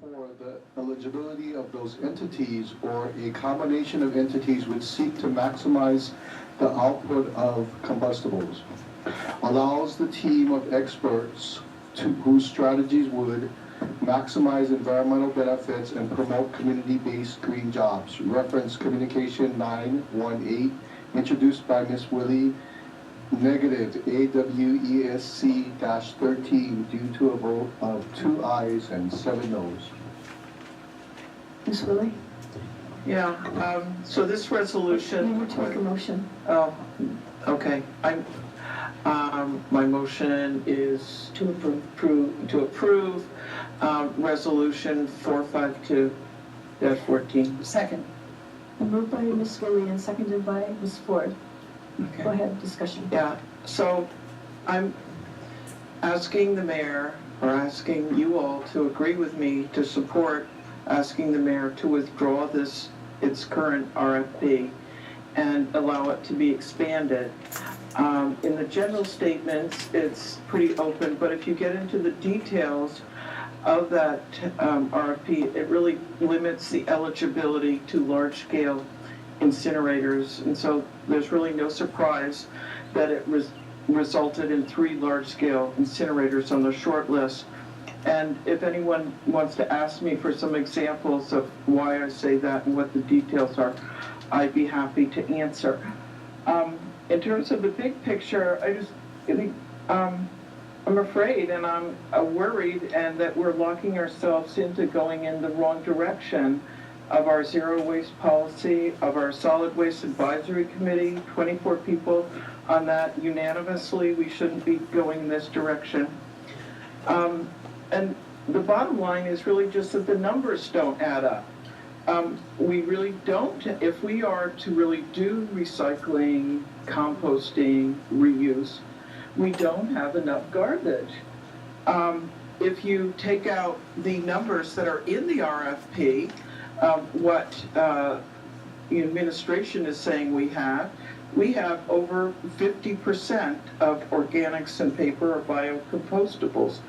for the eligibility of those entities or a combination of entities which seek to maximize the output of combustibles. Allows the team of experts whose strategies would maximize environmental benefits and promote community-based green jobs. Reference Communication 918, introduced by Ms. Willie, negative AWESC-13 due to a vote of 2 ayes and 7 noes. Ms. Willie? Yeah, so this resolution. You need to make a motion. Oh, okay. My motion is To approve. resolution 452-14. Second. Moved by Ms. Willie and seconded by Ms. Ford. Okay. Go ahead, discussion. Yeah, so I'm asking the mayor, or asking you all to agree with me to support asking the mayor to withdraw its current RFP and allow it to be expanded. In the general statements, it's pretty open, but if you get into the details of that RFP, it really limits the eligibility to large-scale incinerators, and so there's really no surprise that it resulted in 3 large-scale incinerators on the short list. And if anyone wants to ask me for some examples of why I say that and what the details are, I'd be happy to answer. In terms of the big picture, I think I'm afraid and I'm worried and that we're locking ourselves into going in the wrong direction of our zero waste policy, of our solid waste advisory committee, 24 people on that unanimously. We shouldn't be going in this direction. And the bottom line is really just that the numbers don't add up. We really don't, if we are to really do recycling, composting, reuse, we don't have enough garbage. If you take out the numbers that are in the RFP, what the administration is saying we have over 50% of organics and paper or biocompostables.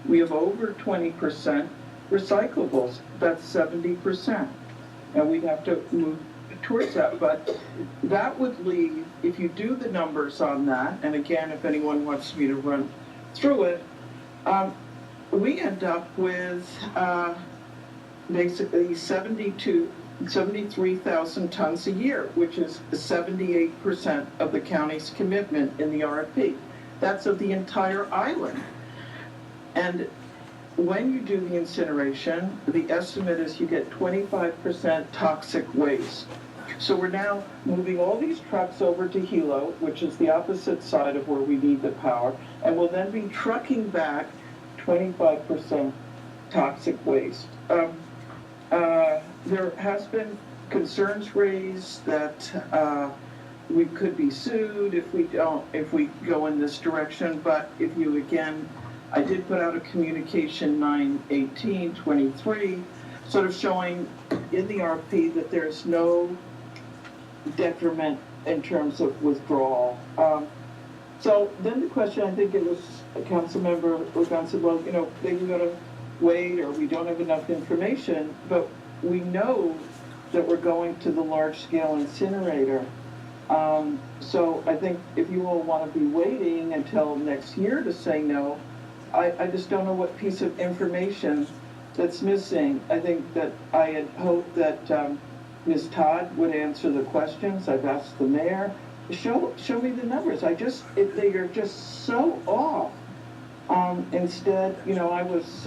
We have over 20% recyclables. That's 70%. And we'd have to move towards that. But that would leave, if you do the numbers on that, and again, if anyone wants me to run through it, we end up with basically 73,000 tons a year, which is 78% of the county's commitment in the RFP. That's of the entire island. And when you do the incineration, the estimate is you get 25% toxic waste. So we're now moving all these trucks over to Hilo, which is the opposite side of where we need the power, and we'll then be trucking back 25% toxic waste. There has been concerns raised that we could be sued if we go in this direction, but if you again, I did put out a communication 9/18/23, sort of showing in the RFP that there's no detriment in terms of withdrawal. So then the question, I think it was a council member said, well, they were going to wait or we don't have enough information, but we know that we're going to the large-scale incinerator. So I think if you all want to be waiting until next year to say no, I just don't know what piece of information that's missing. I think that I had hoped that Ms. Todd would answer the questions. I've asked the mayor, show me the numbers. They are just so off. Instead, I was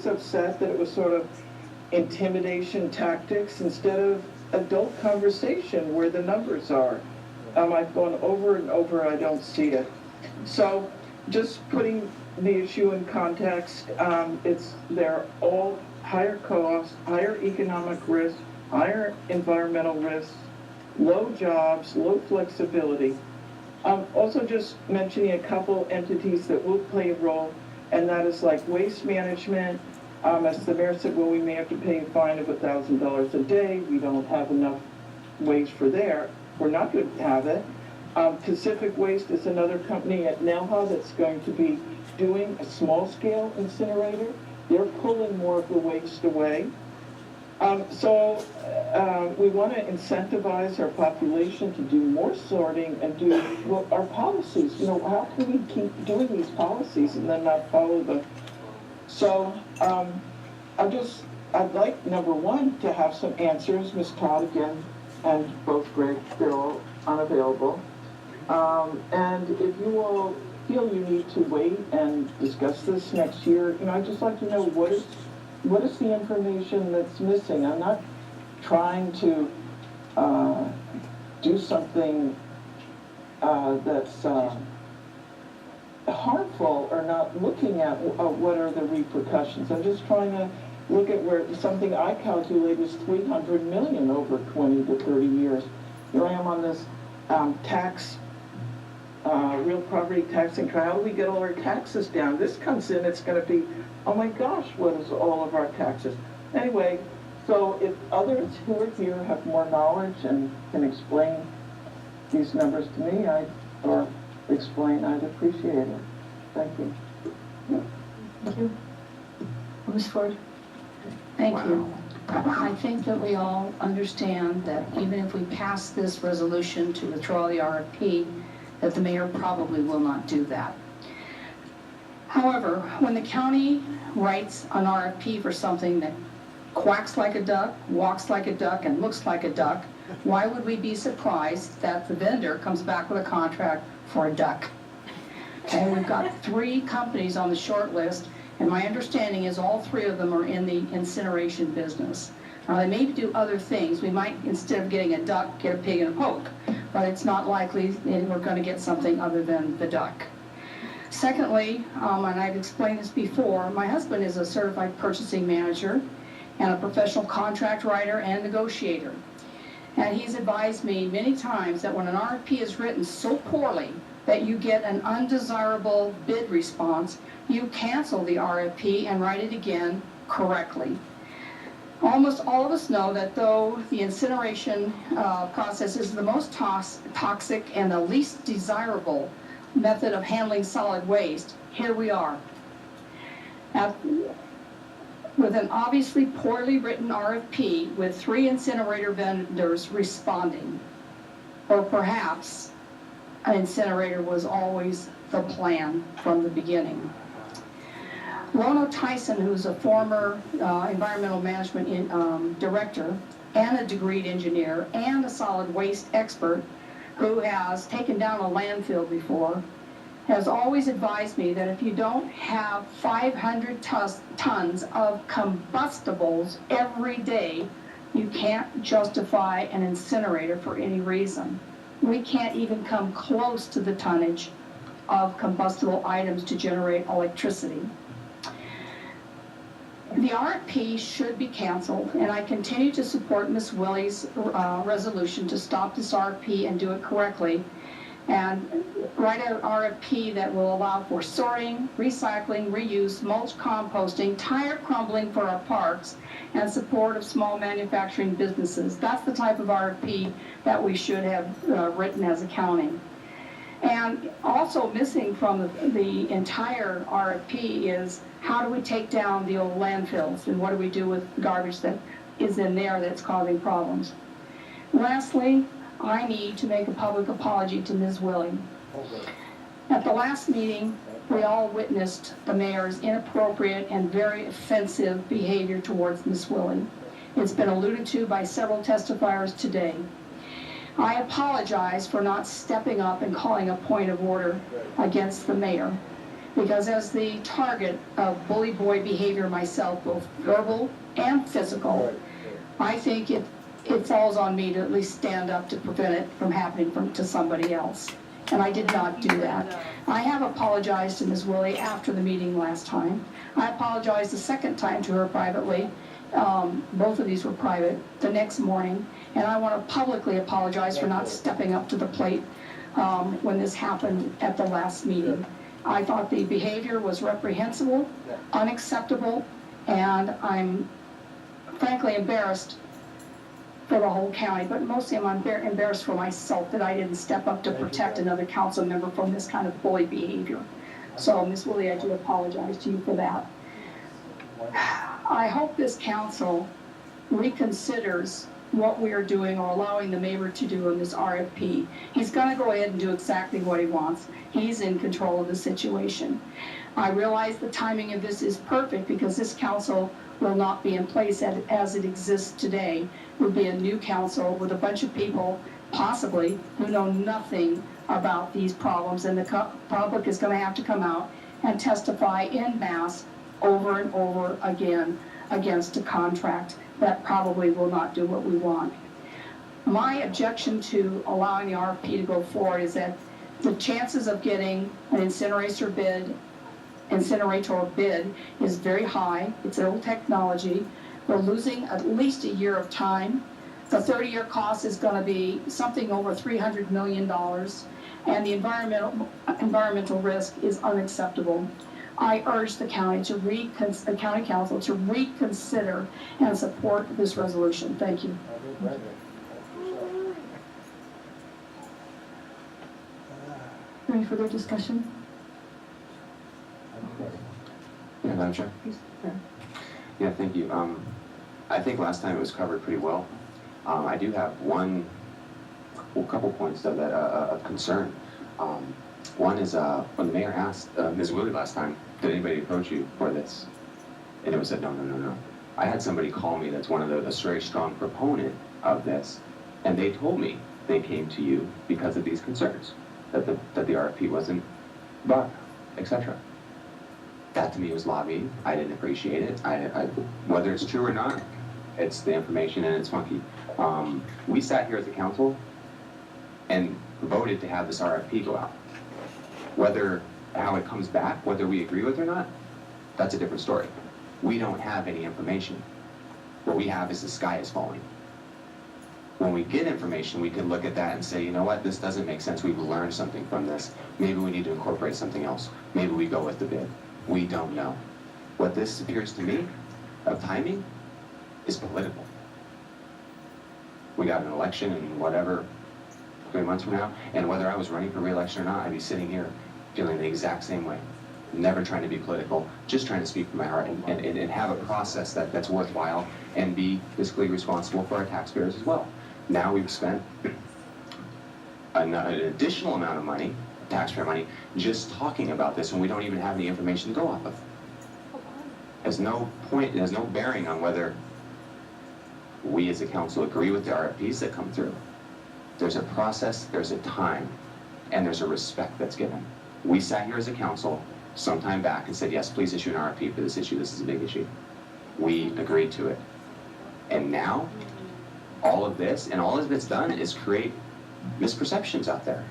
upset that it was sort of intimidation tactics instead of adult conversation where the numbers are. I've gone over and over, I don't see it. So just putting the issue in context, they're all higher cost, higher economic risk, higher environmental risks, low jobs, low flexibility. Also just mentioning a couple entities that will play a role, and that is like waste management. As the mayor said, well, we may have to pay a fine of $1,000 a day. We don't have enough waste for there. We're not going to have it. Pacific Waste is another company at Nelha that's going to be doing a small-scale incinerator. they're pulling more of the waste away. We want to incentivize our population to do more sorting and do our policies. How can we keep doing these policies and then not follow them? So I'd like, number one, to have some answers. Ms. Todd again, and both Greg, they're all unavailable. And if you all feel you need to wait and discuss this next year, I'd just like to know what is the information that's missing. I'm not trying to do something that's harmful or not looking at what are the repercussions. I'm just trying to look at where something I calculate is $300 million over 20 to 30 years. Here I am on this real property taxing trial. How do we get all our taxes down? This comes in, it's going to be, oh my gosh, what is all of our taxes? Anyway, so if others who are here have more knowledge and can explain these numbers to me, I'd appreciate it. Thank you. Thank you. Ms. Ford? Thank you. I think that we all understand that even if we pass this resolution to withdraw the RFP, that the mayor probably will not do that. However, when the county writes an RFP for something that quacks like a duck, walks like a duck, and looks like a duck, why would we be surprised that the vendor comes back with a contract for a duck? Okay, we've got 3 companies on the short list, and my understanding is all 3 of them are in the incineration business. Now, they may do other things. We might, instead of getting a duck, get a pig and a poke, but it's not likely that we're going to get something other than the duck. Secondly, and I've explained this before, my husband is a certified purchasing manager and a professional contract writer and negotiator. And he's advised me many times that when an RFP is written so poorly that you get an undesirable bid response, you cancel the RFP and write it again correctly. Almost all of us know that though the incineration process is the most toxic and the least desirable method of handling solid waste, here we are. With an obviously poorly written RFP with 3 incinerator vendors responding. Or perhaps an incinerator was always the plan from the beginning. Rono Tyson, who's a former environmental management director and a degreed engineer and a solid waste expert who has taken down a landfill before, has always advised me that if you don't have 500 tons of combustibles every day, you can't justify an incinerator for any reason. We can't even come close to the tonnage of combustible items to generate electricity. The RFP should be canceled, and I continue to support Ms. Willie's resolution to stop this RFP and do it correctly, and write an RFP that will allow for sorting, recycling, reuse, mulch composting, tire crumbling for our parks, and support of small manufacturing businesses. That's the type of RFP that we should have written as a county. And also missing from the entire RFP is how do we take down the old landfills and what do we do with garbage that is in there that's causing problems. Lastly, I need to make a public apology to Ms. Willie. At the last meeting, we all witnessed the mayor's inappropriate and very offensive behavior towards Ms. Willie. It's been alluded to by several testifiers today. I apologize for not stepping up and calling a point of order against the mayor, because as the target of bully boy behavior myself, both verbal and physical, I think it falls on me to at least stand up to prevent it from happening to somebody else. And I did not do that. I have apologized to Ms. Willie after the meeting last time. I apologized the second time to her privately. Both of these were private the next morning. And I want to publicly apologize for not stepping up to the plate when this happened at the last meeting. I thought the behavior was reprehensible, unacceptable, and I'm frankly embarrassed for the whole county, but mostly I'm embarrassed for myself that I didn't step up to protect another council member from this kind of bully behavior. So, Ms. Willie, I do apologize to you for that. I hope this council reconsiders what we are doing or allowing the mayor to do in this RFP. He's gonna go ahead and do exactly what he wants. He's in control of the situation. I realize the timing of this is perfect because this council will not be in place as it exists today. It would be a new council with a bunch of people, possibly, who know nothing about these problems, and the public is gonna have to come out and testify en masse over and over again against a contract that probably will not do what we want. My objection to allowing the RFP to go forward is that the chances of getting an incinerator bid is very high. It's old technology. We're losing at least a year of time. The 30-year cost is going to be something over $300 million, and the environmental risk is unacceptable. I urge the county council to reconsider and support this resolution. Thank you. Any further discussion? Yeah, Madam Chair? Yeah, thank you. I think last time it was covered pretty well. I do have a couple points of that of concern. One is when the mayor asked Ms. Willie last time, did anybody approach you for this? And it was said, no. I had somebody call me that's one of a very strong proponent of this, and they told me they came to you because of these concerns, that the RFP wasn't bought, etc. That to me was lobbying. I didn't appreciate it. Whether it's true or not, it's the information and it's funky. We sat here as a council and voted to have this RFP go out. How it comes back, whether we agree with it or not, that's a different story. We don't have any information. What we have is the sky is falling. When we get information, we can look at that and say, you know what, this doesn't make sense. We've learned something from this. Maybe we need to incorporate something else. Maybe we go with the bid. We don't know. What this appears to me of timing is political. We got an election in whatever, 3 months from now, and whether I was running for re-election or not, I'd be sitting here feeling the exact same way. Never trying to be political, just trying to speak from my heart and have a process that's worthwhile and be fiscally responsible for our taxpayers as well. Now we've spent an additional amount of money, taxpayer money, just talking about this, and we don't even have any information to go off of. There's no bearing on whether we as a council agree with the RFPs that come through. There's a process, there's a time, and there's a respect that's given. We sat here as a council some time back and said, yes, please issue an RFP for this issue. This is a big issue. We agreed to it. And now, all of this, and all of it's done is create misperceptions out there.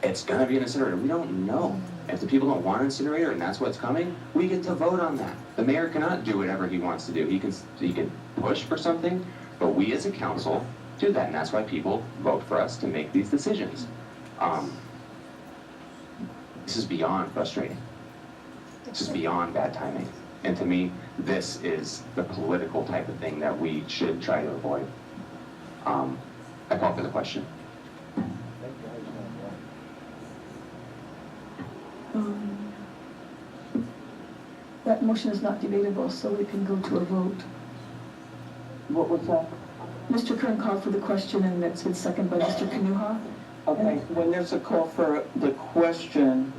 It's gonna be an incinerator. We don't know. If the people don't want an incinerator and that's what's coming, we get to vote on that. The mayor cannot do whatever he wants to do. He can push for something, but we as a council do that, and that's why people vote for us to make these decisions. This is beyond frustrating. This is beyond bad timing. And to me, this is the political type of thing that we should try to avoid. I call for the question. That motion is not debatable, so we can go to a vote. What was that? Mr. Kern called for the question, and that's been seconded by Mr. Kenoi. Okay, when there's a call for the question,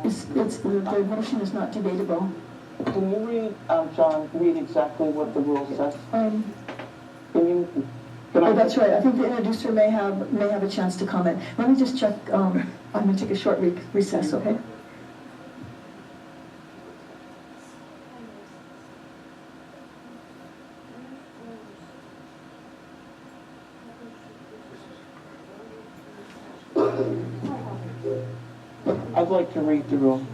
The motion is not debatable. can you read, John, read exactly what the rule says? Can I? That's right. I think the introducer may have a chance to comment. Let me just check. I'm going to take a short recess, okay? I'd like to read the rule.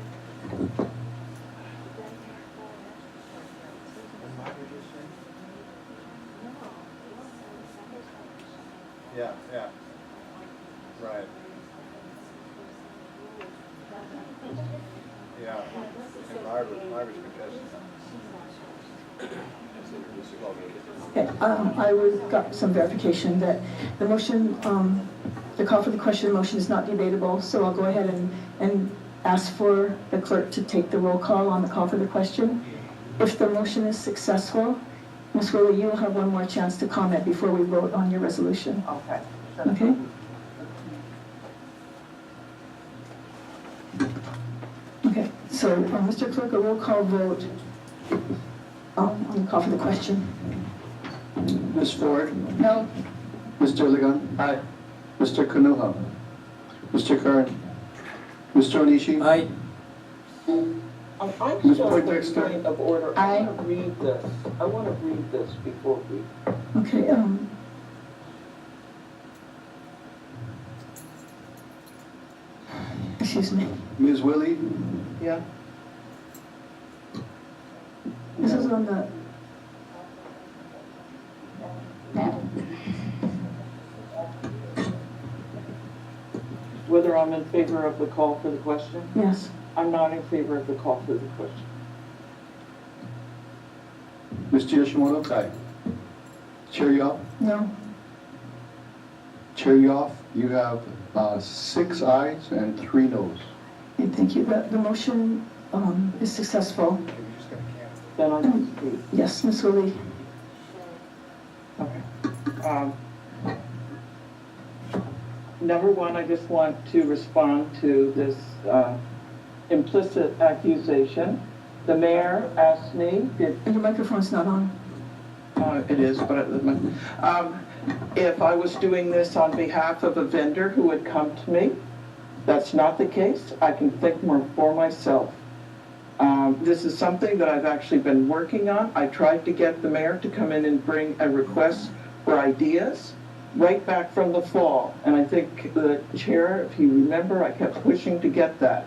Yeah, right. Yeah, and Margaret's contesting. Okay, I got some verification that the motion, the call for the question motion is not debatable, so I'll go ahead and ask for the clerk to take the roll call on the call for the question. If the motion is successful, Ms. Willie, you will have one more chance to comment before we vote on your resolution. Okay. Okay? Okay, so Mr. Clerk, a roll call vote on the call for the question. Ms. Ford? No? Mr. Ligon? Aye. Mr. Kanuha? Mr. Kern? Mr. Onishi? Aye. I'm Ms. still in Poindexter? point of order. Aye. I want to read this. I want to read this before we. Okay, excuse me. Ms. Willie? Yeah. This is on the, Whether I'm in favor of the call for the question? yes. I'm not in favor of the call for the question. Mr. Yoshimoto? Aye. Chair Yoff? No? Chair Yoff, you have 6 ayes and 3 noes. Okay, thank you. The motion is successful. Maybe just gonna cancel. Then I disagree. Yes, Ms. Willie. Okay. Number one, I just want to respond to this implicit accusation. The mayor asked me, Your microphone's not on. it is, but if I was doing this on behalf of a vendor who had come to me, that's not the case. I can think more for myself. This is something that I've actually been working on. I tried to get the mayor to come in and bring a request for ideas right back from the fall. And I think the chair, if you remember, I kept pushing to get that.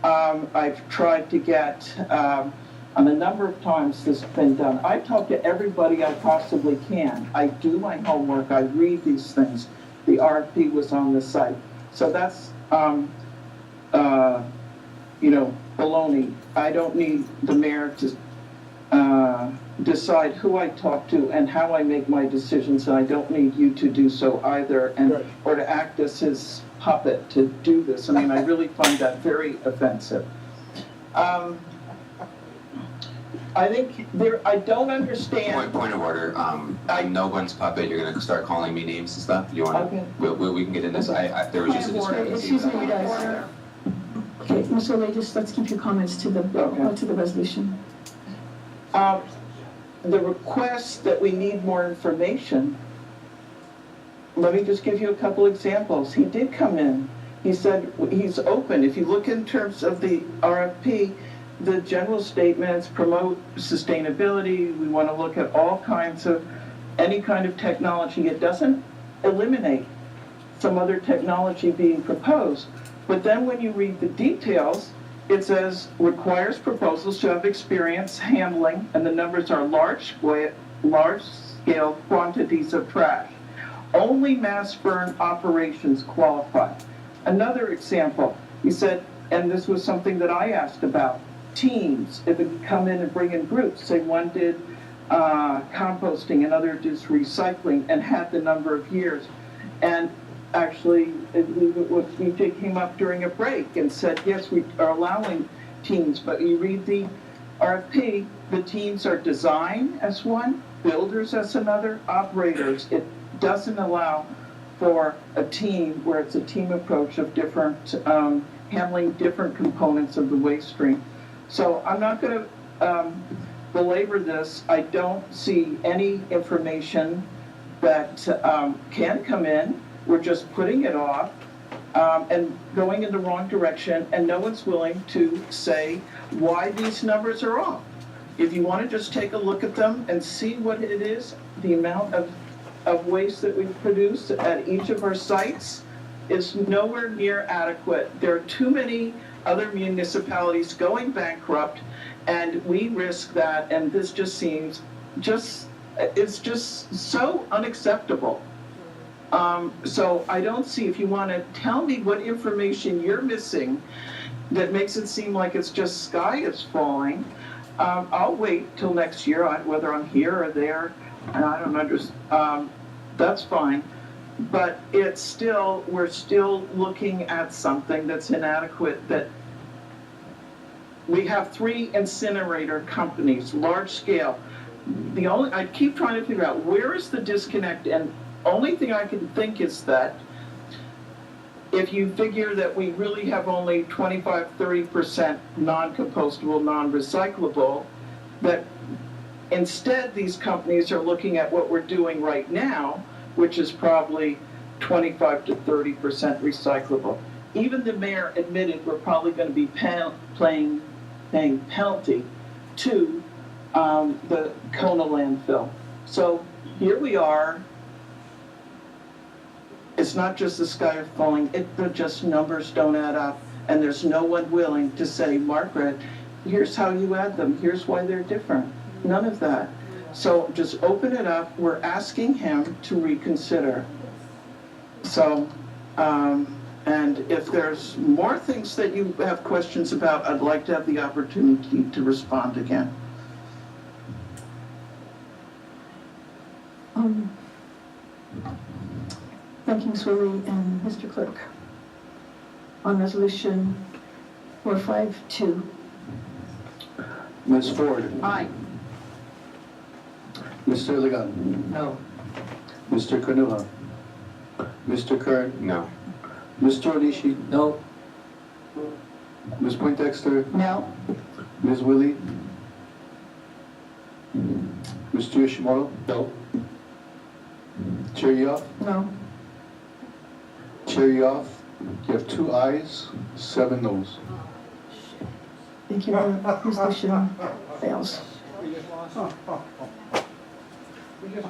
I've tried to get, on a number of times this has been done. I talk to everybody I possibly can. I do my homework. I read these things. The RFP was on the site. So that's, baloney. I don't need the mayor to decide who I talk to and how I make my decisions, and I don't need you to do so either, and or to act as his puppet to do this. I mean, I really find that very offensive. I think I don't understand. Point of order, I'm no one's puppet, you're gonna start calling me names and stuff, you wanna, Okay. we can get in this, there was just a discrepancy. Excuse me, guys. Okay, Ms. Willie, just let's keep your comments to the bill, Okay. to the resolution. The request that we need more information, let me just give you a couple examples. He did come in. He said he's open. If you look in terms of the RFP, the general statements promote sustainability. We want to look at all kinds of, any kind of technology. It doesn't eliminate some other technology being proposed. But then when you read the details, it says requires proposals to have experience handling, and the numbers are large scale quantities of trash. Only mass burn operations qualify. Another example, he said, and this was something that I asked about, teams, if it could come in and bring in groups, say one did composting, another does recycling, and had the number of years. And actually, VJ came up during a break and said, yes, we are allowing teams, but you read the RFP, the teams are design as one, builders as another, operators. It doesn't allow for a team where it's a team approach of different, handling different components of the waste stream. So I'm not going to belabor this. I don't see any information that can come in. We're just putting it off and going in the wrong direction, and no one's willing to say why these numbers are off. If you want to just take a look at them and see what it is, the amount of waste that we produce at each of our sites is nowhere near adequate. There are too many other municipalities going bankrupt, and we risk that, and this just seems it's just so unacceptable. So I don't see, if you want to tell me what information you're missing that makes it seem like it's just sky is falling, I'll wait till next year, whether I'm here or there, and I don't understand, that's fine. But it's still, we're still looking at something that's inadequate, that we have 3 incinerator companies, large scale. I keep trying to figure out where is the disconnect, and only thing I can think is that if you figure that we really have only 25-30% non-compostable, non-recyclable, that instead these companies are looking at what we're doing right now, which is probably 25 to 30% recyclable. Even the mayor admitted we're probably going to be paying penalty to the Kona landfill. So here we are. It's not just the sky falling, just numbers don't add up, and there's no one willing to say, Margaret, here's how you add them, here's why they're different. None of that. So just open it up. We're asking him to reconsider. So, and if there's more things that you have questions about, I'd like to have the opportunity to respond again. Thank you, Ms. Willie and Mr. Clerk. On resolution 452. Ms. Ford. Aye. Mr. Ligon. No. Mr. Kenoi. Mr. Kern. No. Mr. Onishi. No. Ms. Poindexter. No. Ms. Willie. Mr. Yoshimoto. No. Chair Yoff. No. Chair Yoff. You have 2 ayes, 7 noes. Thank you. The resolution fails.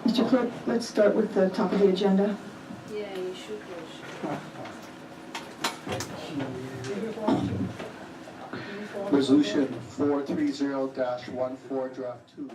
Mr. Clerk, let's start with the top of the agenda. Yeah, you should. Resolution 430-14, draft 2.